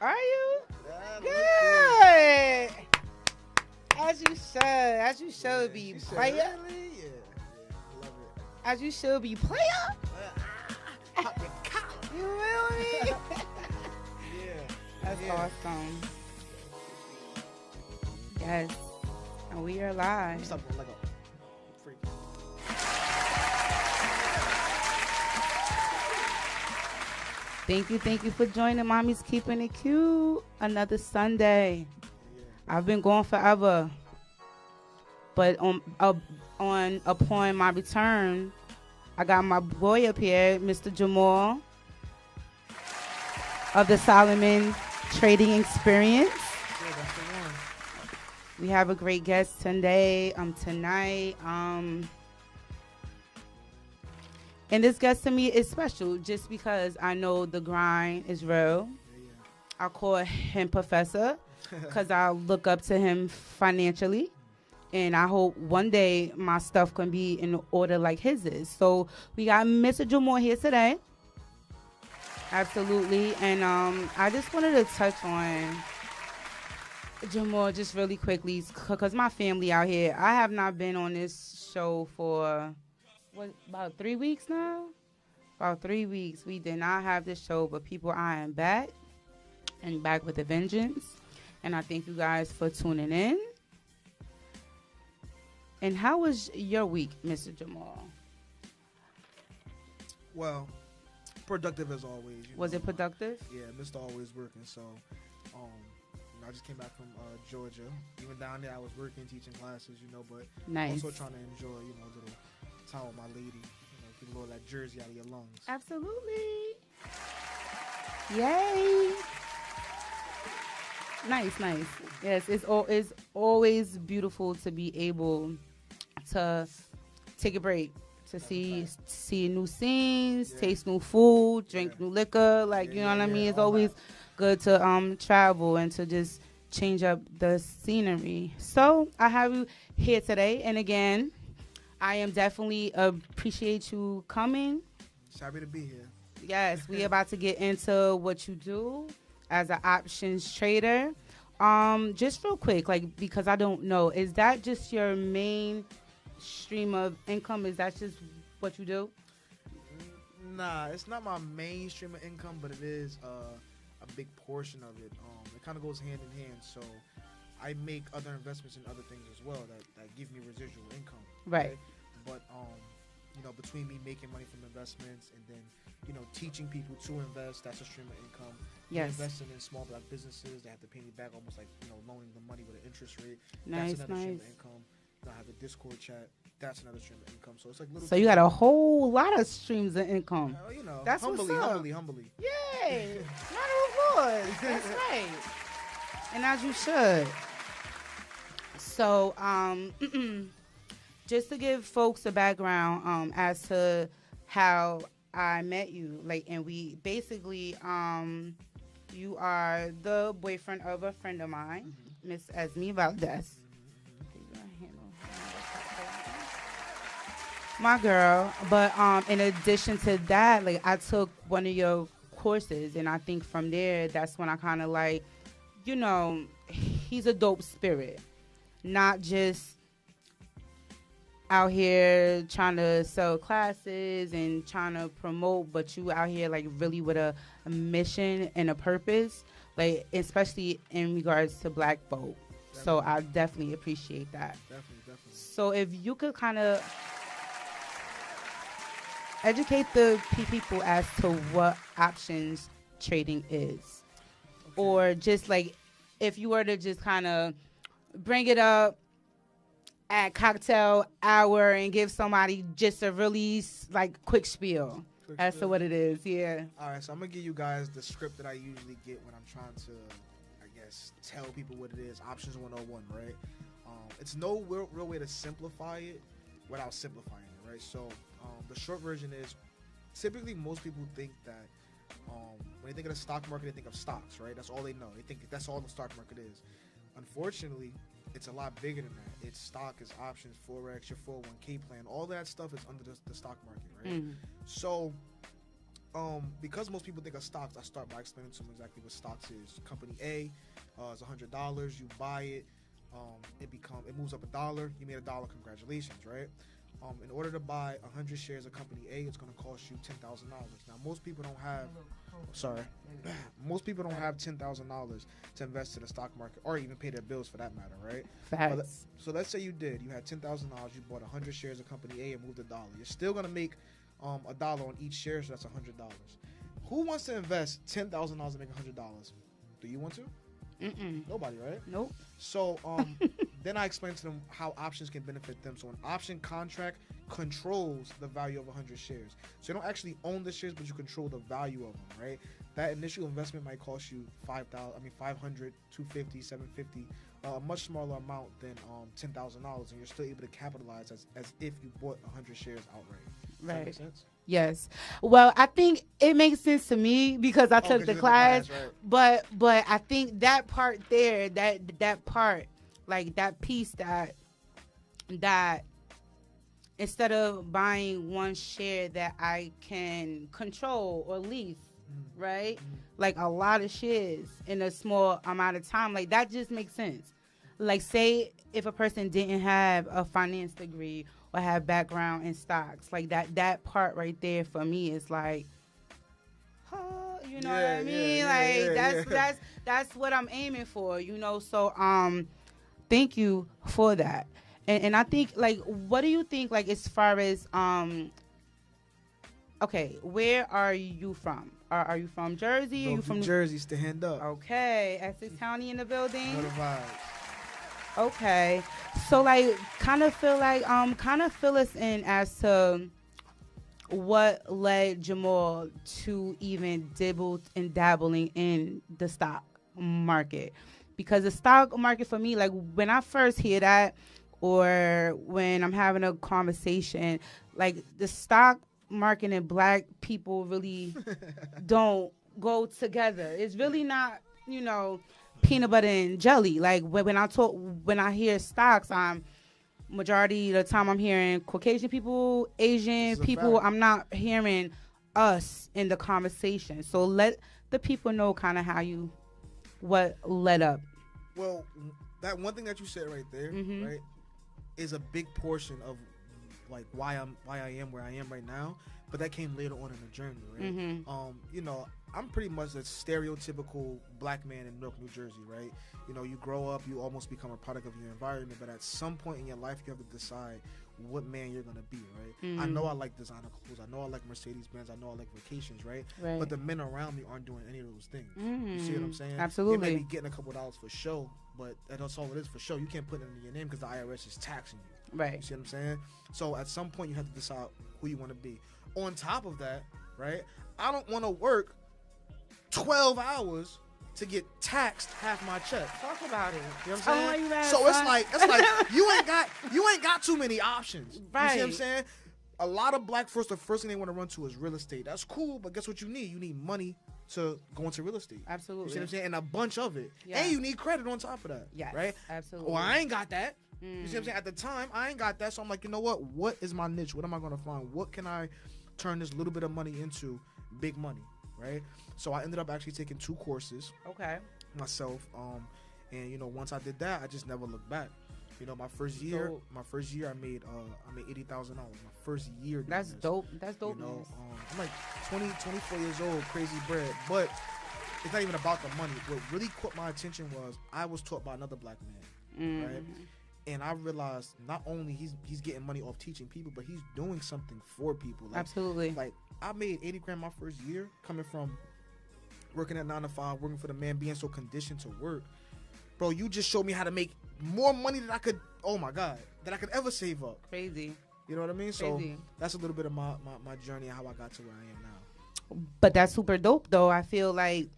Are you? Yeah, Good. As you should. As you should be. Player. Really? Yeah. Love it. As you should be. Player. Pop your collar. You feel me? Yeah. That's Yeah. awesome. Yes. And we are live. Stop going like a freak. Thank you for joining Mommy's Keeping It Cute. Another Sunday. Yeah. I've been gone forever. But upon my return, I got my boy up here, Mr. Jamal of the Solomon Trading Experience. Yeah, that's the one. We have a great guest tonight. And this guest to me is special just because I know the grind is real. Yeah. I call him Professor because I look up to him financially. And I hope one day my stuff can be in order like his is. So we got Mr. Jamal here today. Absolutely. And I just wanted to touch on Jamal just really quickly because my family out here, I have not been on this show for, about 3 weeks now? About 3 weeks. We did not have this show, but people, I am back and back with a vengeance. And I thank you guys for tuning in. And how was your week, Mr. Jamal? Well, productive as always. Was it productive? Yeah, Mr. Always working. So, I just came back from Georgia. Even down there, I was working, teaching classes, but Nice. also trying to enjoy, a little time with my lady. Get a little of that Jersey out of your lungs. Absolutely. Yay. Nice. Yes, it's always beautiful to be able to take a break, to see new scenes, taste new food, drink new liquor. You know what I mean? It's always good to travel and to just change up the scenery. So I have you here today, and again, I am definitely appreciate you coming. Just happy to be here. Yes, we about to get into what you do as an options trader. Just real quick, because I don't know, is that just your main stream of income? Is that just what you do? Nah, it's not my main stream of income, but it is a big portion of it. It kind of goes hand in hand. So I make other investments in other things as well that give me residual income. Right. But between me making money from investments and then teaching people to invest, that's a stream of income. Yes. Investing in small black businesses, they have to pay me back almost like loaning them money with an interest rate. Nice, that's another stream nice. of income. I have a Discord chat. That's another stream of income. So it's like little. So you got a whole lot of streams of income. That's humbly, what's up. humbly. Yay! Round of applause. That's right. And as you should. So, just to give folks a background as to how I met you, and we basically, you are the boyfriend of a friend of mine, Miss Esme Valdez. My girl. But in addition to that, I took one of your courses, and I think from there, that's when I kind of he's a dope spirit, not just out here trying to sell classes and trying to promote, but you out here really with a mission and a purpose, especially in regards to black folk. Definitely. So I definitely appreciate that. Definitely. So if you could kind of educate the people as to what options trading is, or just if you were to just kind of bring it up at cocktail hour and give somebody just a really quick spiel as to what it is. Yeah. All right, so I'm gonna give you guys the script that I usually get when I'm trying to, tell people what it is. Options 101, right? It's no real way to simplify it without simplifying it, right? So the short version is, typically most people think that when they think of the stock market, they think of stocks, right? That's all they know. They think that's all the stock market is. Unfortunately, it's a lot bigger than that. It's stock, it's options, Forex, your 401k plan. All that stuff is under the stock market, right? So because most people think of stocks, I start by explaining to them exactly what stocks is. Company A is $100. You buy it. It moves up $1. You made $1. Congratulations, right? In order to buy 100 shares of Company A, it's going to cost you $10,000. Now, most people don't have. Most people don't have $10,000 to invest in the stock market or even pay their bills for that matter, right? Facts. So let's say you did. You had $10,000. You bought 100 shares of Company A and moved $1. You're still going to make $1 on each share, so that's $100. Who wants to invest $10,000 and make $100? Do you want to? Nobody, right? Nope. So then I explained to them how options can benefit them. So an option contract controls the value of 100 shares. So you don't actually own the shares, but you control the value of them, right? That initial investment might cost you $500, $250, $750, a much smaller amount than $10,000, and you're still able to capitalize as if you bought 100 shares outright. Does that make sense? Yes. Well, I think it makes sense to me because I took the class, right. but I think that part there, that part, like that piece that instead of buying one share that I can control or lease, right? Like a lot of shares in a small amount of time, like that just makes sense. Like say if a person didn't have a finance degree or have background in stocks, like that part right there for me is like, you know what I mean? That's what I'm aiming for, you know. So thank you for that. And I think like, what do you think like as far as okay, where are you from? Are you from Jersey? Are you from New Jersey? Stand up. Okay, Essex County in the building. What a vibe. Okay, so like, kind of fill us in as to what led Jamal to even dabbling in the stock market, because the stock market for me, like when I first hear that, or when I'm having a conversation, like the stock market and black people really don't go together. It's really not, you know, peanut butter and jelly. Like when I hear stocks, I'm majority of the time I'm hearing Caucasian people, Asian people. I'm not hearing us in the conversation. So let the people know kind of what led up. Well, that one thing that you said right there, right, is a big portion of like why I am where I am right now. But that came later on in the journey, right? You know, I'm pretty much a stereotypical black man in Newark, New Jersey, right? You know, you grow up, you almost become a product of your environment, but at some point in your life, you have to decide what man you're gonna be, right? I know I like designer clothes, I know I like Mercedes-Benz, I know I like vacations, right? But the men around me aren't doing any of those things. You see what I'm saying? Absolutely. They may be getting a couple dollars for show, but that's all it is for show. You can't put it in your name because the IRS is taxing you. Right. You see what I'm saying? So at some point, you have to decide who you want to be. On top of that, right, I don't want to work 12 hours to get taxed half my check. Talk about it. You know what I'm saying? So it's like you ain't got too many options. Right. You see what I'm saying? A lot of black folks, the first thing they want to run to is real estate. That's cool, but guess what you need? You need money to go into real estate. Absolutely. You see what I'm saying? And a bunch of it. Yes. And you need credit on top of that. Yes. Right? Absolutely. Well, I ain't got that. You see what I'm saying? At the time, I ain't got that. So I'm like, you know what? What is my niche? What am I going to find? What can I turn this little bit of money into big money? Right? So I ended up actually taking 2 courses. Okay. Myself. And you know, once I did that, I just never looked back. You know, my first year, I made $80,000. My first year. That's dope. That's dope. You know, I'm like 24 years old, crazy bread. But it's not even about the money. What really caught my attention was I was taught by another black man, right? And I realized not only he's getting money off teaching people, but he's doing something for people. Like, absolutely. Like I made $80,000 my first year, coming from working at 9 to 5, working for the man, being so conditioned to work. Bro, you just showed me how to make more money than I could. Oh my God, that I could ever save up. Crazy. You know what I mean? So Crazy. that's a little bit of my journey and how I got to where I am now. But that's super dope, though. I feel like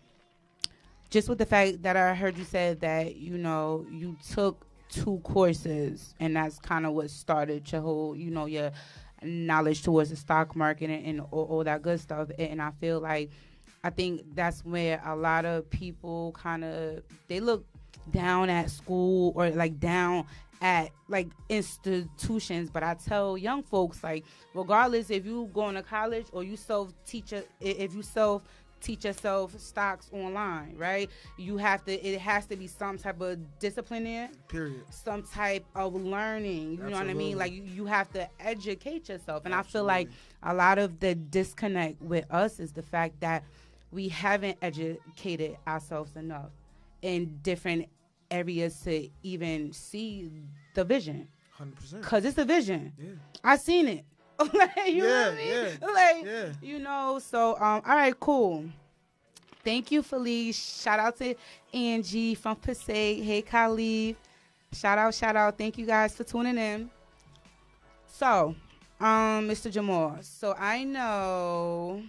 just with the fact that I heard you said that, you know, you took 2 courses, and that's kind of what started your whole, you know, your knowledge towards the stock market and all that good stuff. And I feel like, I think that's where a lot of people kind of, they look down at school or like down at like institutions. But I tell young folks, like, regardless if you going to college or you if you teach yourself stocks online, right? It has to be some type of discipline there. Period. Some type of learning. You know what I mean? Like you have to educate yourself. And Absolutely. I feel like a lot of the disconnect with us is the fact that we haven't educated ourselves enough in different areas to even see the vision. 100%. Because it's a vision. Yeah. I seen it. Like, you know what I mean? Yeah. Like, Yeah. you know, so, all right, cool. Thank you, Felice. Shout out to Angie from Passaic. Hey, Khalif. Shout out. Thank you guys for tuning in. So, Mr. Jamal. So I know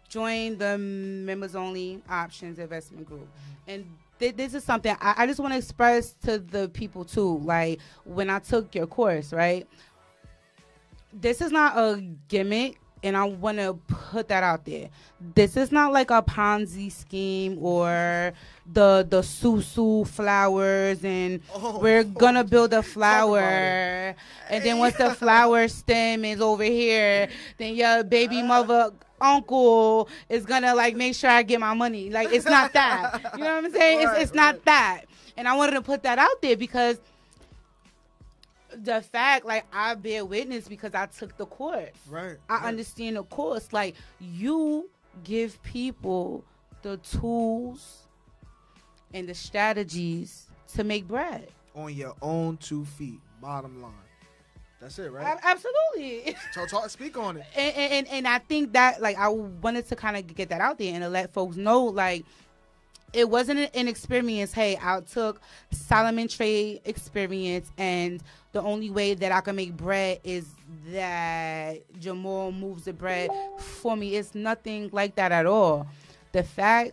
join the members only options investment group. And this is something I just want to express to the people too. Like, when I took your course, right? This is not a gimmick, and I want to put that out there. This is not like a Ponzi scheme or the Susu flowers, and we're going to build a flower. And then once the flower stem is over here, then your baby mother uncle is going to, like, make sure I get my money. Like, it's not that. You know what I'm saying? It's not that. And I wanted to put that out there because the fact, like, I bear witness because I took the course. Right. I understand the course. Like, you give people the tools and the strategies to make bread. On your own 2 feet, bottom line. That's it, right? Absolutely. Speak on it. And I think that, like, I wanted to kind of get that out there and to let folks know, like, it wasn't an experience. Hey, I took Solomon Trade experience, and the only way that I can make bread is that Jamal moves the bread for me. It's nothing like that at all. The fact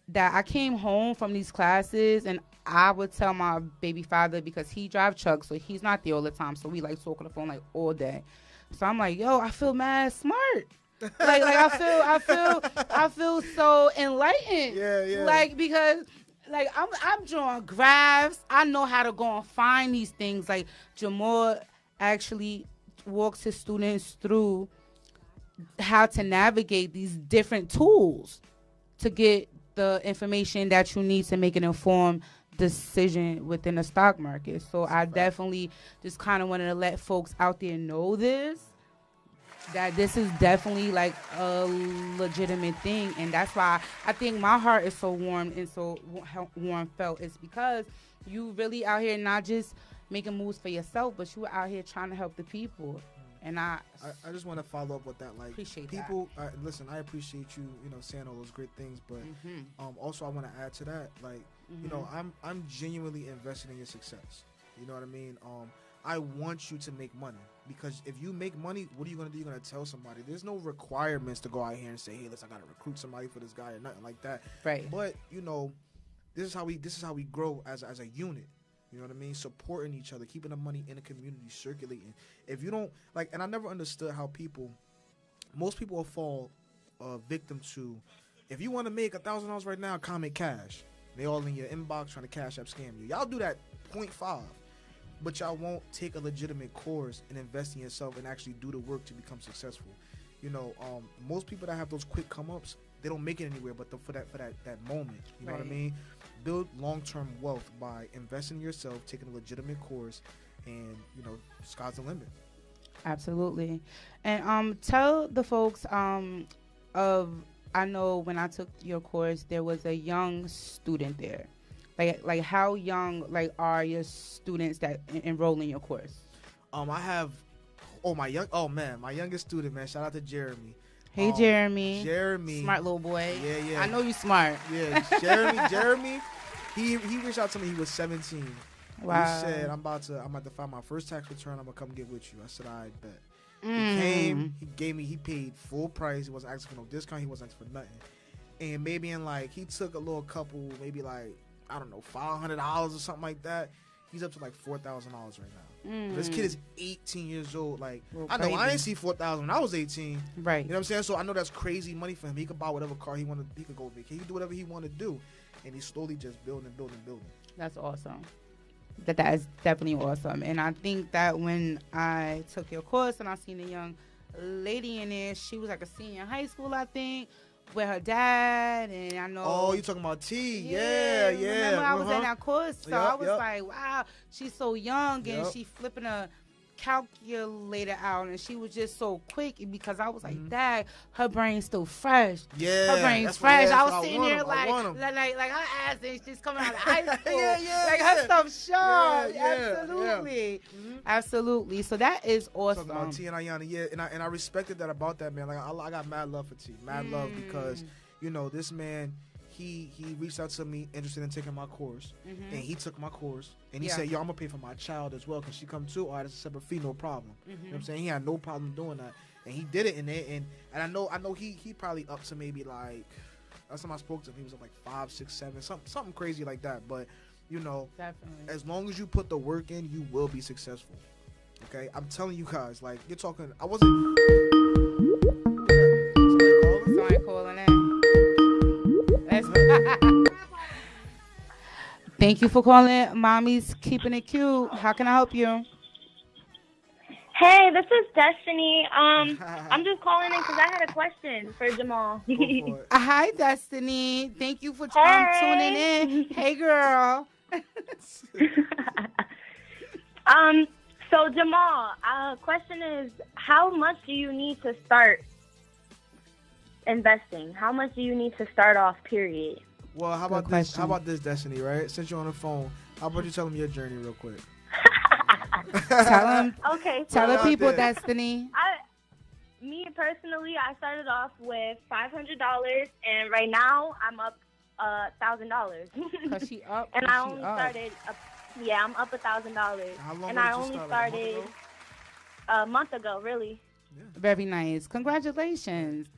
that I came home from these classes, and I would tell my baby father, because he drives trucks, so he's not there all the time, so we like talk on the phone like all day. So I'm like, yo, I feel mad smart. like I feel so enlightened. Yeah. Like, because, like, I'm drawing graphs. I know how to go and find these things. Like, Jamal actually walks his students through how to navigate these different tools to get the information that you need to make an informed decision within the stock market. So I definitely just kind of wanted to let folks out there know that this is definitely like a legitimate thing. And that's why I think my heart is so warm and so warm felt. It's because you really out here not just making moves for yourself, but you out here trying to help the people. And I just want to follow up with that. Like, appreciate people, listen, I appreciate you, saying all those great things, but also I want to add to that, like, I'm genuinely invested in your success. You know what I mean? I want you to make money, because if you make money, what are you going to do? You're going to tell somebody. There's no requirements to go out here and say, hey, listen, I got to recruit somebody for this guy or nothing like that. Right. But, this is how we grow as a unit. You know what I mean? Supporting each other, keeping the money in the community, circulating. If you don't, like, and I never understood how most people will fall victim to, if you want to make $1,000 right now, comment cash. They all in your inbox trying to cash app scam you. Y'all do that 0.5, but y'all won't take a legitimate course and invest in yourself and actually do the work to become successful. Most people that have those quick come-ups, they don't make it anywhere but for that moment. You know what I mean? Build long-term wealth by investing in yourself, taking a legitimate course, and, sky's the limit. Absolutely. And tell the folks I know when I took your course, there was a young student there. Like how young, like, are your students that enroll in your course? I have, my youngest student, man. Shout out to Jeremy. Hey, Jeremy. Jeremy. Smart little boy. Yeah. I know you smart. Yeah, Jeremy, he reached out to me. He was 17. Wow. He said, I'm about to file my first tax return. I'm going to come get with you. I said, I bet. He came, he paid full price. He wasn't asking for no discount. He wasn't asking for nothing. And maybe he took a little couple, maybe like, I don't know, $500 or something like that. He's up to like $4,000 right now. This kid is 18 years old. Like, I know I didn't see $4,000 when I was 18. Right. You know what I'm saying? So I know that's crazy money for him. He could buy whatever car he wanted. He could go vacation. He could do whatever he wanted to do. and he's slowly just building. That's awesome. That is definitely awesome. And I think that when I took your course and I seen a young lady in there, she was like a senior in high school, I think, with her dad. And I know. Oh, you talking about T? Yeah. Remember I was in that course, so I was yep. like, wow, she's so young, and Yep. she flipping a calculator out, and she was just so quick, because I was like, Dad, her brain's still fresh. Yeah, her brain's that's fresh. what- I that's was what sitting I there want 'em. like her ass is just coming out of high school. Yeah, like her stuff sharp. Yeah, Absolutely, Mhm. absolutely. So that is awesome. Talking about T and Ayana, yeah, and I respected that about that man. Like I got mad love for T, mad love because this man. He reached out to me, interested in taking my course, and he took my course, and he said, "Yo, I'm gonna pay for my child as well. Can she come too? All right, it's a separate fee, no problem." You know what I'm saying? He had no problem doing that, and he did it. And I know he probably up to maybe like, last time I spoke to him, he was up like 5, 6, 7, something crazy like that. But Definitely. as long as you put the work in, you will be successful. Okay, I'm telling you guys, like you're talking. I wasn't. Somebody calling in. Thank you for calling. Mommy's keeping it cute. How can I help you? Hey, this is Destiny. I'm just calling in because I had a question for Jamal. Go for it. Hi, Destiny. Thank you for tuning in. Hey, girl. So Jamal, question is, how much do you need to start investing? How much do you need to start off, period? Well, how Good about question. this? How about this, Destiny? Right? Since you're on the phone, how about you tell them your journey real quick? Tell them. Okay. Tell the out people, there. Destiny. Me personally, I started off with $500, and right now I'm up $1,000. Cause she up. And she I only up. started. Yeah, I'm up $1,000. How long And ago I did you only start? started a month ago, really. Very nice. Congratulations.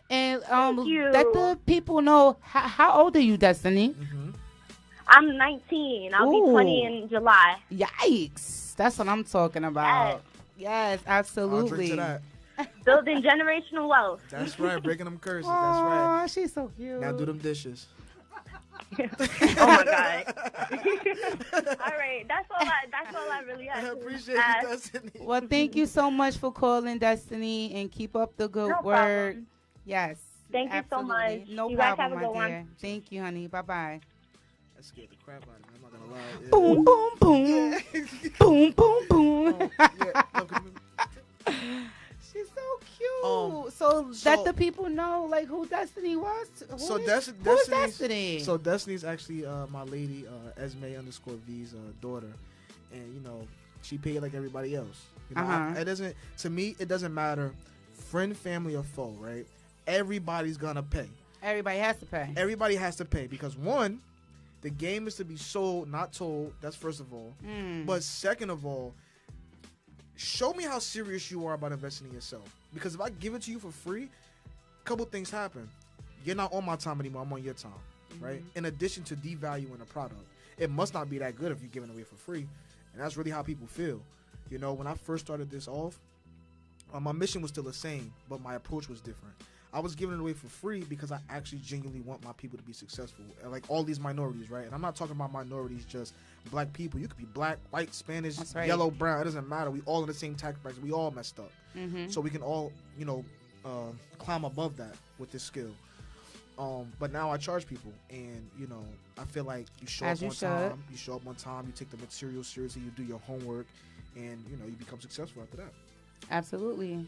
And you. let the people know, how old are you, Destiny? Mm-hmm. I'm 19. I'll be 20 in July. Yikes. That's what I'm talking about. Yes, I'll drink absolutely. to that. Building generational wealth. That's right. Breaking them curses. That's Aw, right. she's so cute. Now do them dishes. Oh my God. All right, that's all I really I have to appreciate ask. you, Destiny. Well, thank you so much for calling, Destiny, and keep up the good No work. problem. Yes. Thank you so absolutely. much. No You guys problem, have a my good dear. one. Thank you, honey. Bye-bye. That scared the crap out of me. I'm not gonna lie. Yeah. Boom, boom, boom. Boom, boom, boom. Yeah. No, 'cause She's so cute. So- let the people know, like, who Destiny was. So Who's Destiny's Destiny? So Destiny's actually my lady Esme_V's daughter, and she paid like everybody else. It doesn't, to me, it doesn't matter, friend, family, or foe, right? Everybody's gonna pay. Everybody has to pay. Everybody has to pay because one, the game is to be sold, not told. That's first of all. But second of all, show me how serious you are about investing in yourself. Because if I give it to you for free, a couple things happen. You're not on my time anymore. I'm on your time, right? In addition to devaluing the product, it must not be that good if you're giving it away for free, and that's really how people feel. When I first started this off, my mission was still the same, but my approach was different. I was giving it away for free because I actually genuinely want my people to be successful. And like all these minorities, right? And I'm not talking about minorities, just black people. You could be black, white, Spanish, right. yellow, brown. It doesn't matter. We all in the same tax bracket. We all messed up. So we can all, climb above that with this skill. But now I charge people, and I feel like you show As up you on should. time. You show up on time. You take the material seriously. You do your homework, and you become successful after that. Absolutely.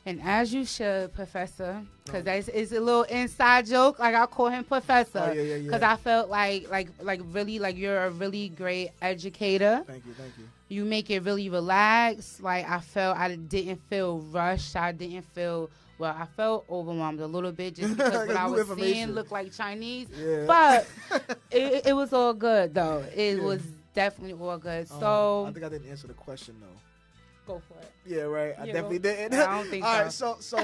And as you should, Professor, because it's a little inside joke. Like, I call him Professor. Oh, yeah. Because I felt like really, like, you're a really great educator. Thank you. You make it really relaxed. Like, I didn't feel rushed. I felt overwhelmed a little bit just because what I was seeing looked like Chinese. Yeah. But it was all good, though. It was definitely all good. So I think I didn't answer the question, though. go for it. Yeah, right. I Yeah, definitely didn't. I don't think All right, so. so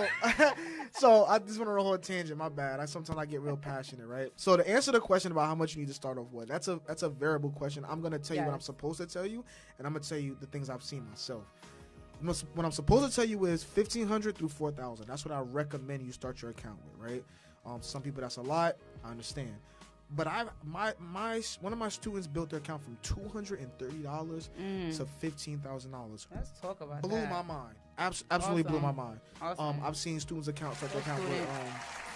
I just went on a whole tangent. My bad. Sometimes I get real passionate, right? So to answer the question about how much you need to start off with, that's a variable question. I'm gonna tell you what I'm supposed to tell you, and I'm gonna tell you the things I've seen myself. What I'm supposed to tell you is $1,500 through $4,000. That's what I recommend you start your account with, right? Some people that's a lot. I understand. But one of my students built their account from $230 to $15,000. Let's talk about Blew that. my mind. Absolutely blew my mind. Awesome. I've seen students accounts start their account with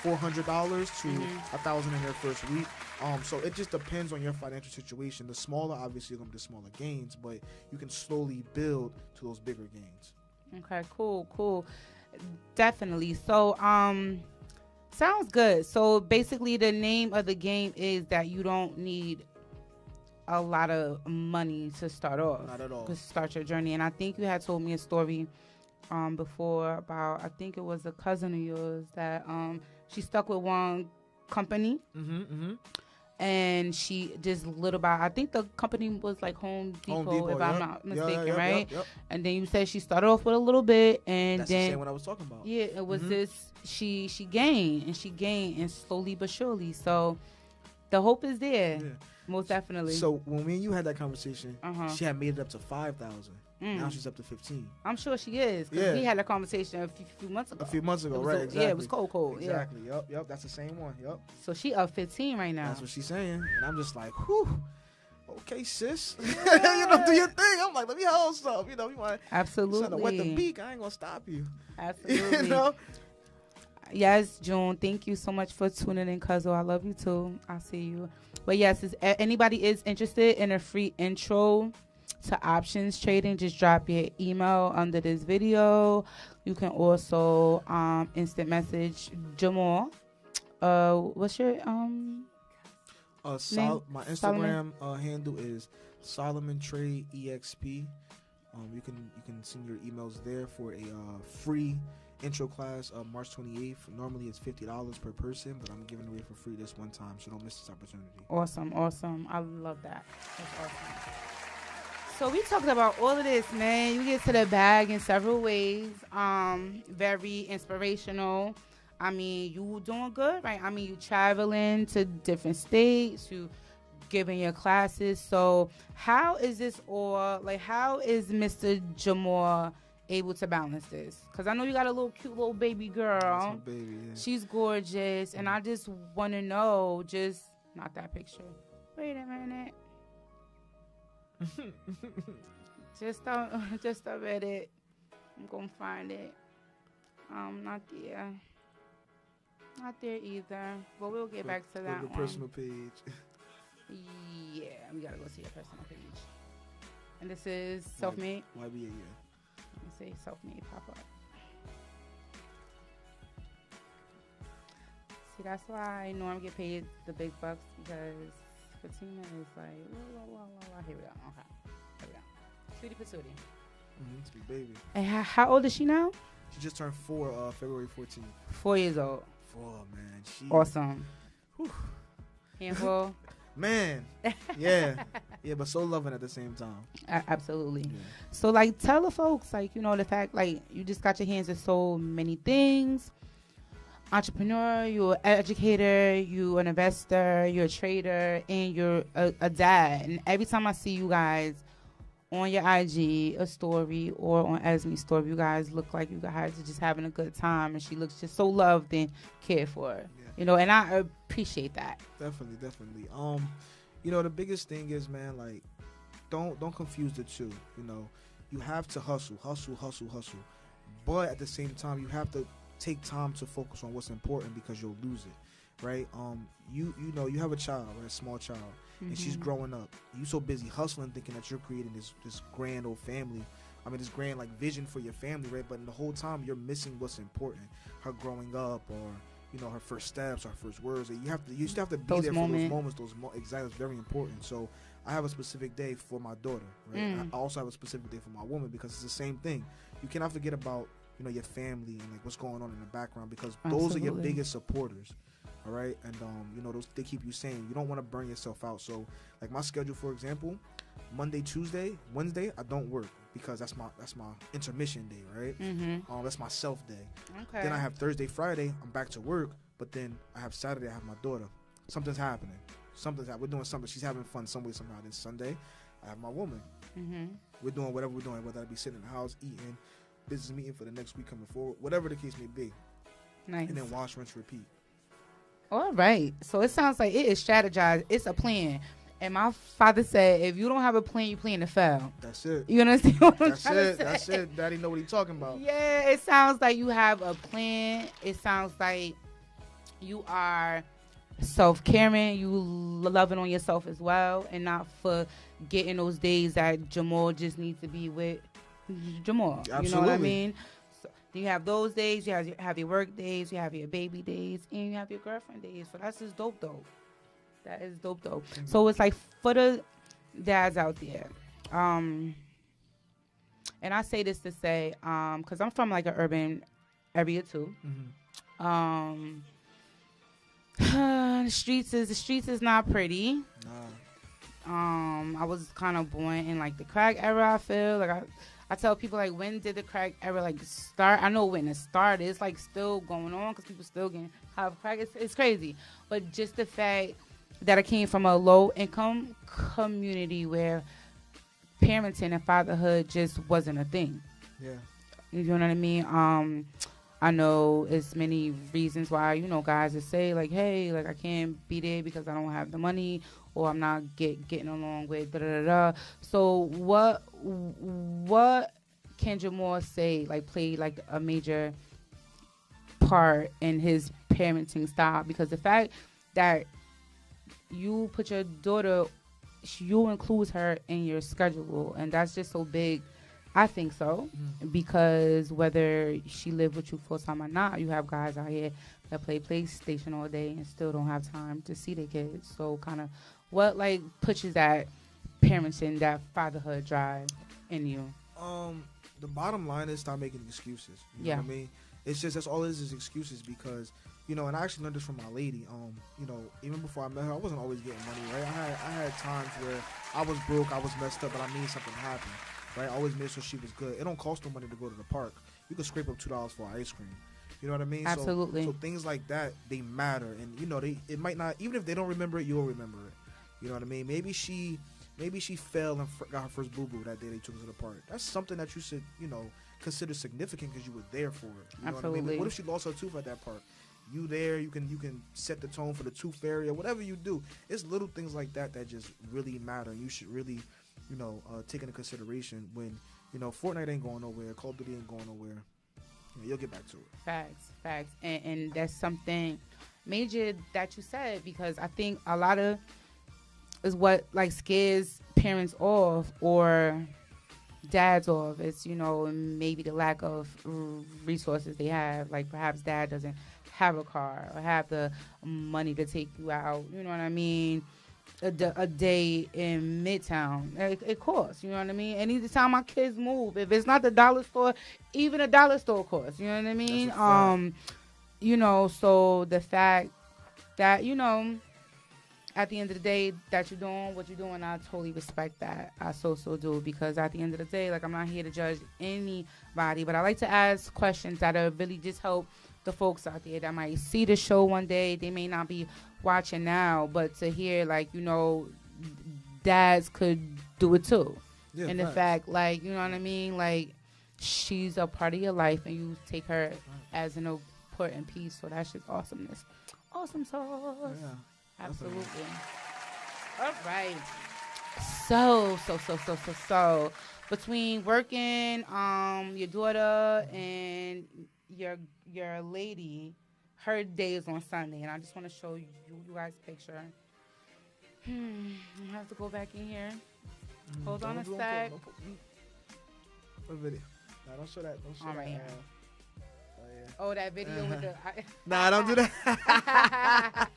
$400 to $1,000 in their first week. So it just depends on your financial situation. The smaller, obviously, you're gonna be the smaller gains, but you can slowly build to those bigger gains. Okay, cool. Definitely. So, sounds good. So basically, the name of the game is that you don't need a lot of money to start off. Not at all. To start your journey. And I think you had told me a story before about, I think it was a cousin of yours that she stuck with one company. And she just little by, I think the company was like Home Depot, if I'm not mistaken, right? Yep. And then you said she started off with a little bit, and That's then the same one I was talking about. Yeah, it was this. She gained and slowly but surely. So the hope is there, most definitely. So when me and you had that conversation, she had made it up to 5,000. Now she's up to 15. I'm sure she is. Cause we had a conversation a few months ago. Right? Exactly. Yeah, it was cold. Exactly. Yeah. Yep. That's the same one. Yep. So she up 15 right now. That's what she's saying, and I'm just like, whew. Okay, sis. Do your thing. I'm like, let me hold some. You want absolutely to wet the beak. I ain't gonna stop you. Absolutely. Yes, June. Thank you so much for tuning in, Cuzzo. I love you too. I'll see you. But yes, if anybody is interested in a free intro to options trading, just drop your email under this video. You can also instant message Jamal. What's your name? My Instagram handle is Solomon Trade EXP. You can send your emails there for a free intro class March 28th. Normally it's $50 per person, but I'm giving away for free this one time, so don't miss this opportunity. Awesome. I love that. That's awesome. So we talked about all of this, man. You get to the bag in several ways. Very inspirational. I mean, you doing good, right? I mean, you traveling to different states, you giving your classes. So how is this all, like, how is Mr. Jamal able to balance this? Because I know you got a cute little baby girl. That's my baby, yeah. She's gorgeous. And I just want to know, not that picture. Wait a minute. just a minute. I'm gonna find it. Not there either. But we'll get back to that the one. Personal page. Yeah, we gotta go see your personal page. And this is self-made. YBA, Let me say self-made pop up. See, that's why I normally get paid the big bucks, because Fatima is like, here we go. Okay. Here we go. Sweetie patootie. Sweet baby. And how old is she now? She just turned 4, February 14th. 4 years old. 4, man. Awesome. Whew. Handful. Man. Yeah. Yeah, but so loving at the same time. Absolutely. Yeah. So, tell the folks, the fact, you just got your hands in so many things. Entrepreneur, you're an educator, you're an investor, you're a trader, and you're a dad. And every time I see you guys on your IG, a story, or on Esme's story, you guys look like you guys are just having a good time, and she looks just so loved and cared for. Yeah. And I appreciate that. Definitely. The biggest thing is, man, don't confuse the two. You have to hustle. But at the same time, you have to take time to focus on what's important, because you'll lose it, right? You have a child, right? A small child, and she's growing up. You so busy hustling, thinking that you're creating this grand old family. I mean, this grand vision for your family, right? But in the whole time, you're missing what's important. Her growing up, or her first steps, her first words. You still have to be there for those moments. Exactly, it's very important. So I have a specific day for my daughter, right? I also have a specific day for my woman, because it's the same thing. You cannot forget about your family and what's going on in the background, because those are your biggest supporters. All right. And those, they keep you sane. You don't want to burn yourself out. So my schedule, for example, Monday, Tuesday, Wednesday, I don't work, because that's my intermission day, right? That's my self day. Okay. Then I have Thursday, Friday, I'm back to work, but then I have Saturday, I have my daughter. Something's happening. We're doing something. She's having fun some way, somehow. Then Sunday, I have my woman. We're doing whatever we're doing, whether I be sitting in the house, eating, business meeting for the next week coming forward, whatever the case may be. Nice. And then wash, rinse, repeat. All right. So it sounds like it is strategized. It's a plan. And my father said, if you don't have a plan, you plan to fail. That's it. You understand what I'm That's trying to it. say? That's it. Daddy know what he's talking about. Yeah, it sounds like you have a plan. It sounds like you are self-caring. You loving on yourself as well, and not forgetting those days that Jamal just needs to be with Jamal. Absolutely. You know what I mean? So you have those days. You have your work days. You have your baby days, and you have your girlfriend days. So that's just dope, though. That is dope, though. Mm-hmm. So it's like for the dads out there, and I say this to say, because I'm from like an urban area too. Mm-hmm. The streets is not pretty. Nah. I was kind of born in like the crack era. I feel like I tell people, like, when did the crack era like start? I know when it started. It's like still going on because people still getting have crack. It's crazy, but just the fact that I came from a low income community where parenting and fatherhood just wasn't a thing. Yeah. You know what I mean? I know it's many reasons why, you know, guys would say, like, hey, like, I can't be there because I don't have the money, or I'm not getting along with da-da-da-da. So what can Jamal say, like, play, like, a major part in his parenting style? Because the fact that you put your daughter, you include her in your schedule, and that's just so big. I think so, because whether she live with you full time or not, you have guys out here that play PlayStation all day and still don't have time to see their kids. So kind of what like pushes that parenting, that fatherhood drive in you? The bottom line is stop making excuses. You know what I mean? It's just that's all it is excuses, because you know, and I actually learned this from my lady. You know, even before I met her, I wasn't always getting money, right? I had times where I was broke, I was messed up, but I made something happen. Right, I always made sure she was good. It don't cost no money to go to the park. You can scrape up $2 for ice cream. You know what I mean? Absolutely. So things like that, they matter, and you know, it might not, even if they don't remember it, you'll remember it. You know what I mean? Maybe she fell and got her first boo boo that day they took her to the park. That's something that you should, you know, consider significant because you were there for it. You know Absolutely. what I mean? What if she lost her tooth at that park? You there, you can set the tone for the tooth fairy or whatever you do. It's little things like that that just really matter. You should really, you know, take into consideration when, you know, Fortnite ain't going nowhere, Call of Duty ain't going nowhere. You know, you'll get back to it. Facts. And that's something major that you said, because I think a lot of is what like scares parents off or dads off. It's, you know, maybe the lack of resources they have. Like perhaps dad doesn't have a car or have the money to take you out. You know what I mean? A day in Midtown. It costs, you know what I mean? And each time my kids move, if it's not the dollar store, even a dollar store costs, you know what I mean? You know, so the fact that, you know, at the end of the day that you're doing what you're doing, I totally respect that. I so do, because at the end of the day, like, I'm not here to judge anybody, but I like to ask questions that are really just help the folks out there that might see the show one day. They may not be watching now, but to hear, like, you know, dads could do it too. Yeah, and the fact, like, you know what I mean, like, she's a part of your life and you take her as an important piece. So that's just awesomeness. Awesome sauce. Yeah, absolutely. All right. So between working your daughter and your lady, her day is on Sunday, and I just want to show you guys a picture. I have to go back in here. Hold on a sec. What video? No, don't show that. Don't show that. Right. Oh, that video with the... Nah, don't do that.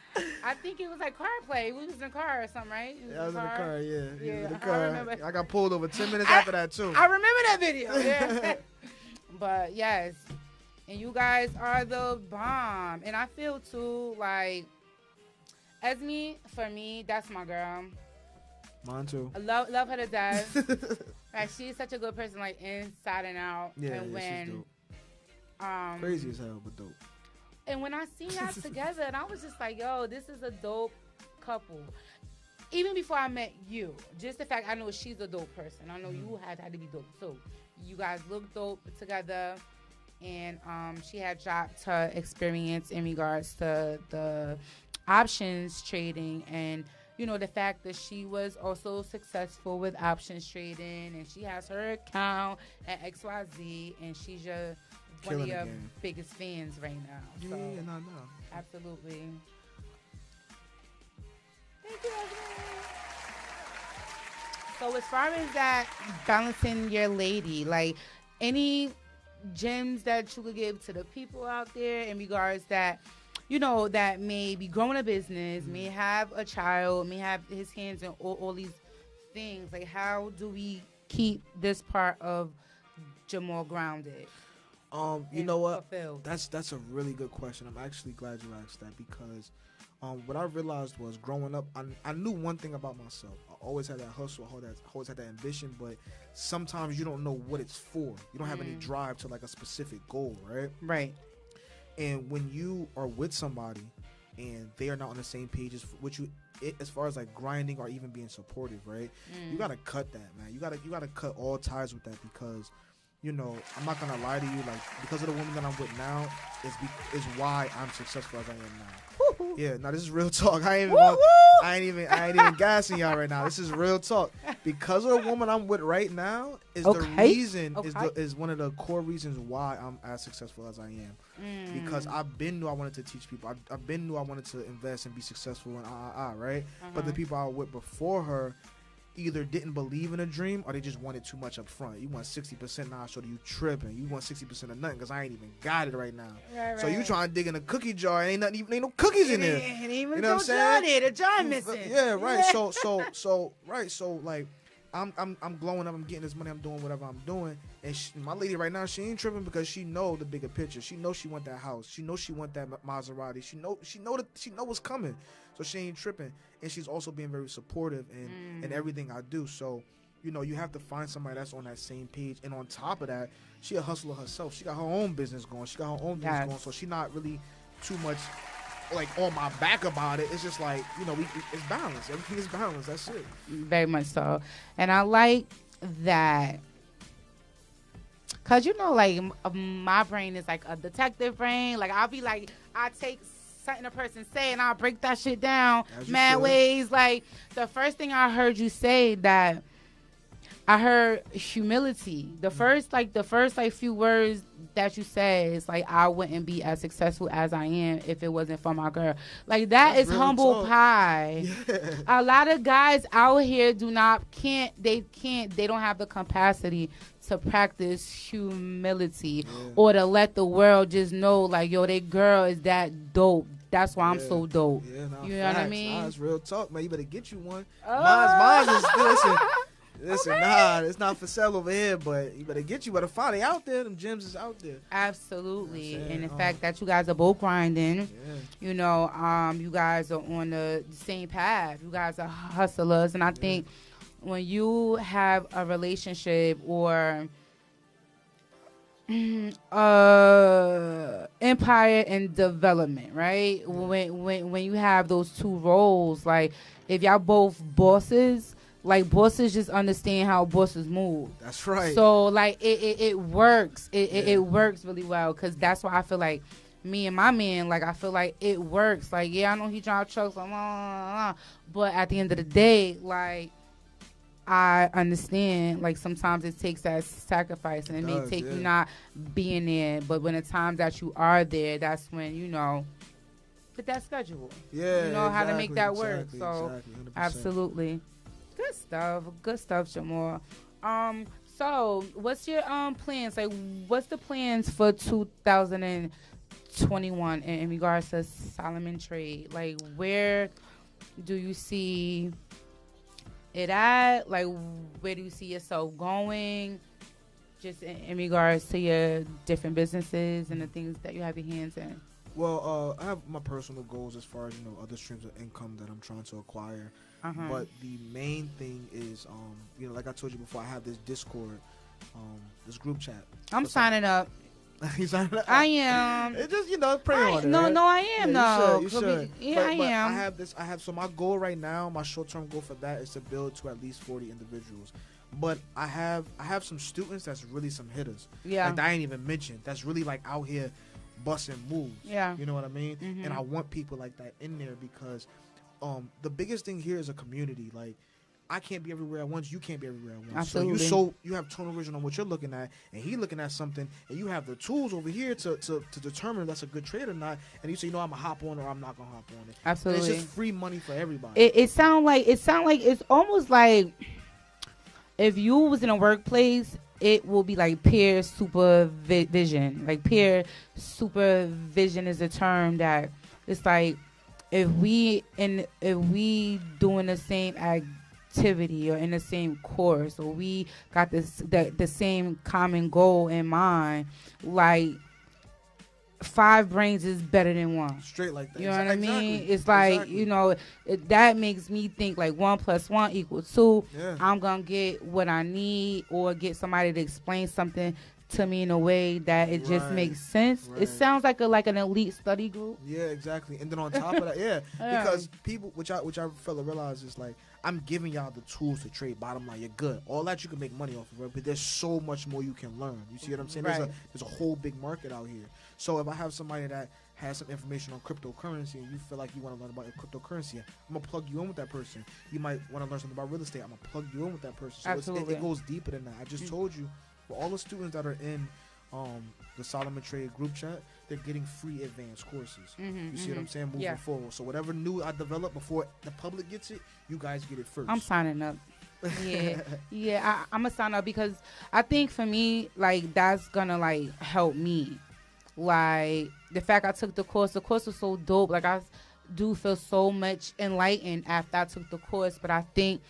I think it was like car play. We was in a car or something, right? Yeah, I was in the car, yeah. Yeah, in the car. I remember. I got pulled over 10 minutes after that, too. I remember that video, yeah. But, yes. And you guys are the bomb. And I feel, too, like, for me, that's my girl. Mine, too. I love her to death. Like, she's such a good person, like, inside and out. Yeah, and when, she's dope. Crazy as hell, but dope. And when I seen y'all together, and I was just like, yo, this is a dope couple. Even before I met you, just the fact I know she's a dope person. I know you had to be dope too. You guys look dope together. and she had dropped her experience in regards to the options trading, and the fact that she was also successful with options trading, and she has her account at XYZ, and she's just one of Killing the your game. biggest fans right now. Yeah, So, no. absolutely. Thank you, Esme. So as far as that balancing your lady, like any gems that you could give to the people out there in regards that that may be growing a business, may have a child, may have his hands in all these things, like how do we keep this part of Jamal grounded? You know what? Fulfilled? That's a really good question. I'm actually glad you asked that because what I realized was growing up, I knew one thing about myself. I always had that hustle, always had that ambition, but sometimes you don't know what it's for. You don't have any drive to like a specific goal, right? Right. And when you are with somebody and they are not on the same page as you, as far as like grinding or even being supportive, right? You gotta cut that, man. You gotta cut all ties with that because, I'm not gonna lie to you. Like because of the woman that I'm with now is why I'm successful as I am now. Woo-hoo. Yeah, now this is real talk. I ain't even gassing y'all right now. This is real talk. Because of the woman I'm with right now is the reason is one of the core reasons why I'm as successful as I am. Because I've been knew I wanted to teach people. I've been knew I wanted to invest and be successful in right? But the people I was with before her either didn't believe in a dream or they just wanted too much up front. You want 60% now, so you tripping. You want 60% of nothing because I ain't even got it right now. Right. So you trying to dig in a cookie jar and ain't no cookies in there. And even you know what I'm saying? The jar missing. Yeah, right. Yeah. So like I'm glowing up, I'm getting this money, I'm doing whatever I'm doing, and my lady right now, she ain't tripping because she know the bigger picture. She know she want that house. She know she want that Maserati. She know what's coming. So she ain't tripping, and she's also being very supportive in everything I do. So, you have to find somebody that's on that same page. And on top of that, she a hustler herself. She got her own business going. She got her own business going. So she not really too much like on my back about it. It's just like, it's balanced. Everything is balanced. That's it. Very much so. And I like that. Cause like my brain is like a detective brain. Like I'll be like, I take something a person say and I'll break that shit down mad ways. Like the first thing I heard you say that I heard humility. The first few words that you said is like, I wouldn't be as successful as I am if it wasn't for my girl. Like that's is humble pie. Yeah. A lot of guys out here they don't have the capacity to practice humility or to let the world just know like, yo, that girl is that dope. That's why I'm so dope. Yeah, you know what I mean? Nah, it's real talk, man. You better get you one. Mine is listen, it's not for sale over here, but you better find it out there. Them gems is out there. Absolutely. And the fact that you guys are both grinding, you guys are on the same path. You guys are hustlers. And I think when you have a relationship or empire and development, right? When you have those two roles, like if y'all both bosses, like bosses just understand how bosses move. That's right. So like it works. It works really well because that's why I feel like me and my man, like I feel like it works. Like I know he drives trucks, but at the end of the day, like I understand. Like sometimes it takes that sacrifice, and it may take you not being there. But when the times that you are there, that's when fit that schedule. Yeah, how to make that work. Exactly, so 100%. absolutely. Good stuff, Jamal. So what's your plans? Like, what's the plans for 2021 in regards to Solomon Trade? Like, where do you see it at? Like, where do you see yourself going? Just in regards to your different businesses and the things that you have your hands in. Well, I have my personal goals as far as other streams of income that I'm trying to acquire. But the main thing is, like I told you before, I have this Discord, this group chat. I'm signing up. You signing up? I am. It just pray on it. No, right? no, I am. You should. I am. I have this. So my goal right now, my short-term goal for that is to build to at least 40 individuals. But I have some students that's really some hitters. Yeah. Like that I ain't even mentioned. That's really like out here busting moves. Yeah. You know what I mean? Mm-hmm. And I want people like that in there because the biggest thing here is a community. Like I can't be everywhere at once. You can't be everywhere at once. Absolutely. So you have tunnel vision on what you're looking at, and he looking at something, and you have the tools over here to determine if that's a good trade or not. And you say, I'm gonna hop on or I'm not gonna hop on it. Absolutely. And it's just free money for everybody. It sound like it's almost like if you was in a workplace, it will be like peer supervision. Like peer supervision is a term that it's like if we doing the same activity or in the same course, or we got the same common goal in mind, like 5 brains is better than 1. Straight like that. You know what I mean? Exactly. It's like, Exactly. That makes me think like 1 + 1 = 2. Yeah. I'm going to get what I need or get somebody to explain something to me in a way that it just Right. makes sense. Right. It sounds like an elite study group. Yeah, exactly. And then on top of that, yeah, Yeah. because people, which I fella realize is like, I'm giving y'all the tools to trade. Bottom line, you're good. All that you can make money off of, right? But there's so much more you can learn. You see what I'm saying? Right. There's a whole big market out here. So if I have somebody that has some information on cryptocurrency and you feel like you want to learn about cryptocurrency, I'm gonna plug you in with that person. You might want to learn something about real estate. I'm gonna plug you in with that person. So Absolutely. it goes deeper than that. I just told you, for all the students that are in the Solomon Trade group chat, they're getting free advanced courses. You see what I'm saying? Moving forward. So whatever new I develop before the public gets it, you guys get it first. I'm signing up. Yeah, I'm gonna sign up because I think for me, like that's gonna like help me. Like the fact I took the course was so dope. Like I do feel so much enlightened after I took the course, but I think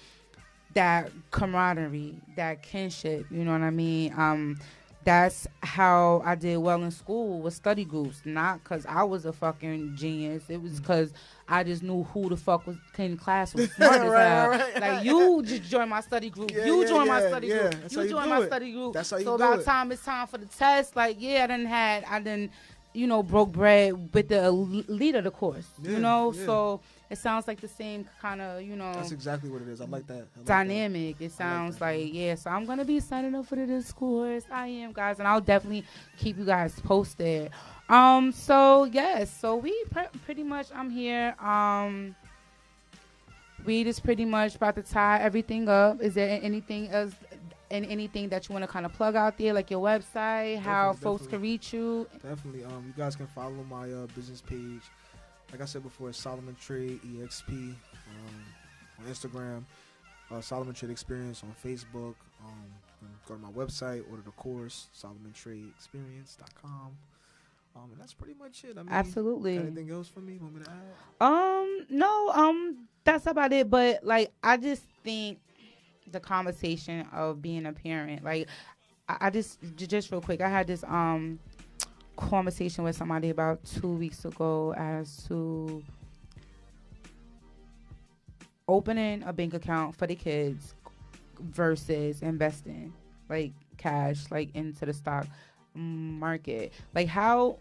that camaraderie, that kinship, you know what I mean? That's how I did well in school with study groups. Not because I was a fucking genius. It was because I just knew who the fuck was in class was smart as hell. Right. Like, you just join my study group. You join my study group. That's You how join do my it. study group. That's how you so do about it. time it's time for the test, like, I done broke bread with the lead of the course. Yeah. So it sounds like the same kind of, That's exactly what it is. I like that. dynamic. It sounds so I'm gonna be signing up for this course. I am, guys, and I'll definitely keep you guys posted. So we pretty much, I'm here. We just pretty much about to tie everything up. Is there anything else and anything that you want to kind of plug out there, like your website, how folks can reach you? Definitely. You guys can follow my business page. Like I said before, it's Solomon Trade EXP on Instagram, Solomon Trade Experience on Facebook. You can go to my website, order the course, SolomonTradeExperience.com. And that's pretty much it. I mean, Absolutely. Anything else for me? Want me to add? No, that's about it. But like, I just think the conversation of being a parent, like, I just real quick, I had this conversation with somebody about 2 weeks ago as to opening a bank account for the kids versus investing like cash like into the stock market. Like how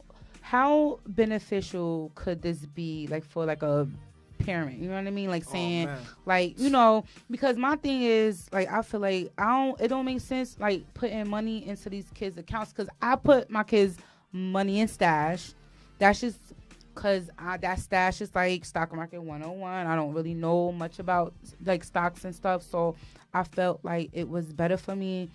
beneficial could this be like for like a parent, you know what I mean? Like saying like, because my thing is like, I feel like it don't make sense like putting money into these kids' accounts, because I put my kids' money in stash. That's just because that stash is like stock market 101. I don't really know much about like stocks and stuff, so I felt like it was better for me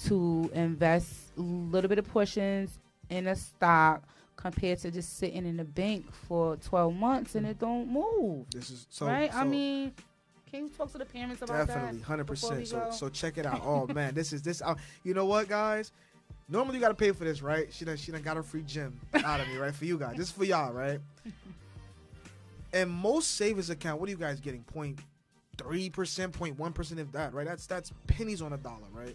to invest a little bit of portions in a stock compared to just sitting in the bank for 12 months and it don't move. This is so right. So I mean, can you talk to the parents about definitely, that? 100%. So check it out. Oh man, this. You know what, guys? Normally you gotta pay for this, right? She done got a free gym out of me, right? For you guys, this is for y'all, right? And most savings account, what are you guys getting? 0.3%, 0.1%, if that, right? That's pennies on a dollar, right?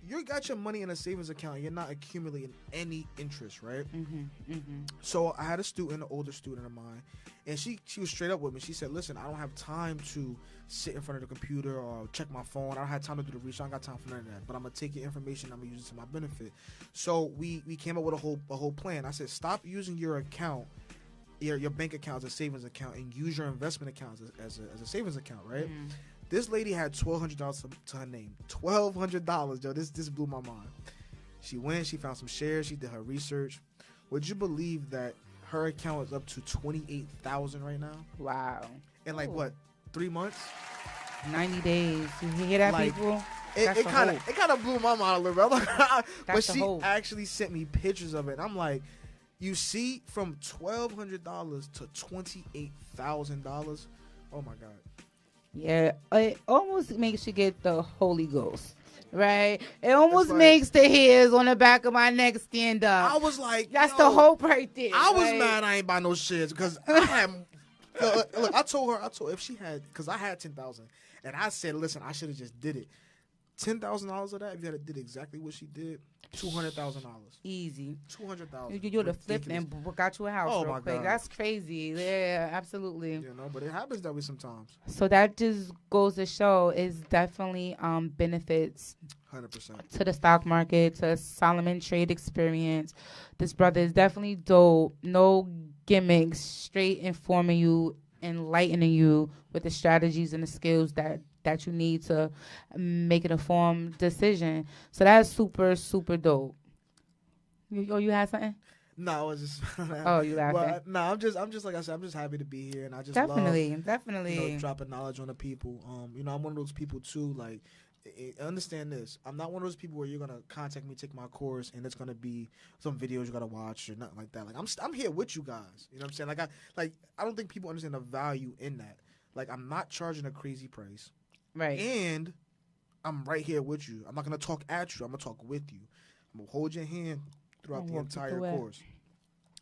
You got your money in a savings account, you're not accumulating any interest, right? So I had a student, an older student of mine, and she was straight up with me. She said, listen, I don't have time to sit in front of the computer or check my phone. I don't have time to do the research. I don't got time for none of that. But I'm going to take your information. I'm going to use it to my benefit. So we came up with a whole plan. I said, stop using your account, your bank account as a savings account, and use your investment account as a savings account, right? This lady had $1,200 to her name. $1,200, yo. This blew my mind. She went. She found some shares. She did her research. Would you believe that her account is up to $28,000 right now? Wow. In like what, 3 months? 90 days. You hear that, Like, people? It kind of blew my mind a little bit. But she hope. actually sent me pictures of it. And I'm like, you see, from $1,200 to $28,000. Oh my God. Yeah, it almost makes you get the Holy Ghost, right? It almost like- makes the hairs on the back of my neck stand up. I was like, That's yo, the hope right there. I was right? mad I ain't buy no shares because I had. Look, I told her if she had, because I had 10,000, and I said, listen, I should have just did it. $10,000 of that, if you had did exactly what she did, $200,000. Easy. $200,000. You would have flipped and got you a house Oh, real my quick. God. That's crazy. Yeah, absolutely. You know, but it happens that way sometimes. So that just goes to show is definitely benefits 100%. to the stock market, to Solomon trade experience. This brother is definitely dope. No gimmicks, straight informing you, enlightening you with the strategies and the skills that you need to make an informed decision. So that's super, super dope. You had something? No, I was just. Oh, you laughing? Well, no, I'm just like I said. I'm just happy to be here, and I just definitely. love, dropping knowledge on the people. I'm one of those people too. Like, understand this. I'm not one of those people where you're gonna contact me, take my course, and it's gonna be some videos you gotta watch or nothing like that. Like, I'm here with you guys. You know what I'm saying? I don't think people understand the value in that. Like, I'm not charging a crazy price. Right. And I'm right here with you. I'm not gonna talk at you. I'm gonna talk with you. I'm gonna hold your hand throughout the entire course.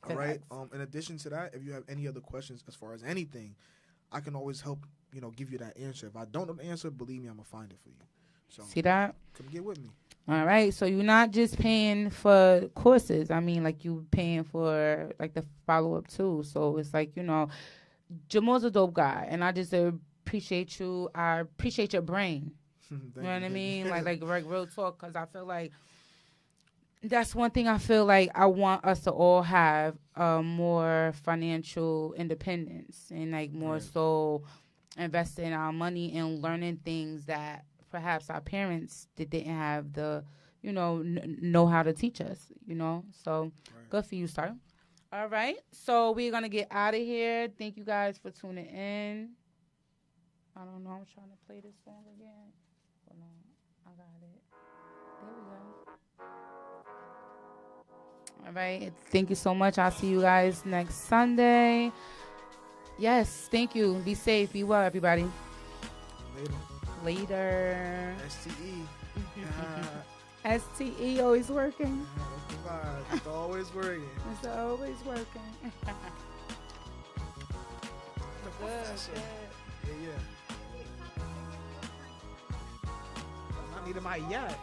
All right. In addition to that, if you have any other questions as far as anything, I can always help. Give you that answer. If I don't know the answer, believe me, I'm gonna find it for you. So see that? Come get with me. All right. So you're not just paying for courses. I mean, like you paying for like the follow up too. So it's like Jamal's a dope guy, and I just appreciate you. I appreciate your brain. You know what I mean? like real talk, because I feel like that's one thing I feel like I want us to all have more financial independence and like more so invest in our money and learning things that perhaps our parents didn't have the know how to teach us. So good for you, sir. All right, so we're gonna get out of here. Thank you guys for tuning in. I don't know. I'm trying to play this song again. Hold on. I got it. There we go. All right. Thank you so much. I'll see you guys next Sunday. Yes. Thank you. Be safe. Be well, everybody. Later. STE. STE always working. It's always working. It's always working. Good. Yeah. I needed my yacht.